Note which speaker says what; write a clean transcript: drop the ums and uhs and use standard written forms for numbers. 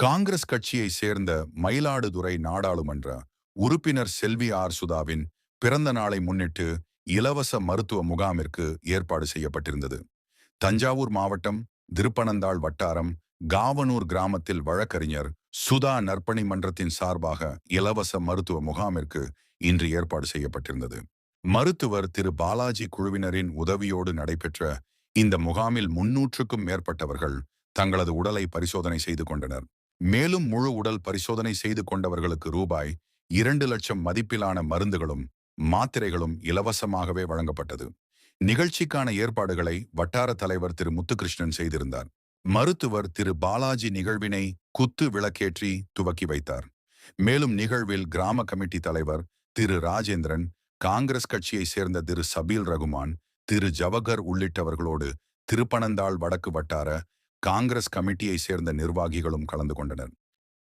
Speaker 1: காங்கிரஸ் கட்சியை சேர்ந்த மயிலாடுதுறை நாடாளுமன்ற உறுப்பினர் செல்வி ஆர் சுதாவின் பிறந்த நாளை முன்னிட்டு இலவச மருத்துவ முகாமிற்கு ஏற்பாடு செய்யப்பட்டிருந்தது. தஞ்சாவூர் மாவட்டம் திருப்பனந்தாள் வட்டாரம் காவனூர் கிராமத்தில் வழக்கறிஞர் சுதா நற்பணி மன்றத்தின் சார்பாக இலவச மருத்துவ முகாமிற்கு இன்று ஏற்பாடு செய்யப்பட்டிருந்தது. மருத்துவர் திரு பாலாஜி குழுவினரின் உதவியோடு நடைபெற்ற இந்த முகாமில் 300க்கும் மேற்பட்டவர்கள் தங்களது உடலை பரிசோதனை செய்து கொண்டனர். மேலும் முழு உடல் பரிசோதனை செய்து கொண்டவர்களுக்கு ரூபாய் 2,00,000 மதிப்பிலான மருந்துகளும் மாத்திரைகளும் இலவசமாகவே வழங்கப்பட்டது. நிகழ்ச்சிக்கான ஏற்பாடுகளை வட்டார தலைவர் திரு முத்துகிருஷ்ணன் செய்திருந்தார். மருத்துவர் திரு பாலாஜி நிகழ்வினை குத்து விளக்கேற்றி துவக்கி வைத்தார். மேலும் நிகழ்வில் கிராம கமிட்டி தலைவர் திரு ராஜேந்திரன், காங்கிரஸ் கட்சியை சேர்ந்த திரு சபீல் ரகுமான், திரு ஜவஹர் உள்ளிட்டவர்களோடு திருப்பனந்தாள் வடக்கு வட்டார காங்கிரஸ் கமிட்டியை சேர்ந்த நிர்வாகிகளும் கலந்து கொண்டனர்.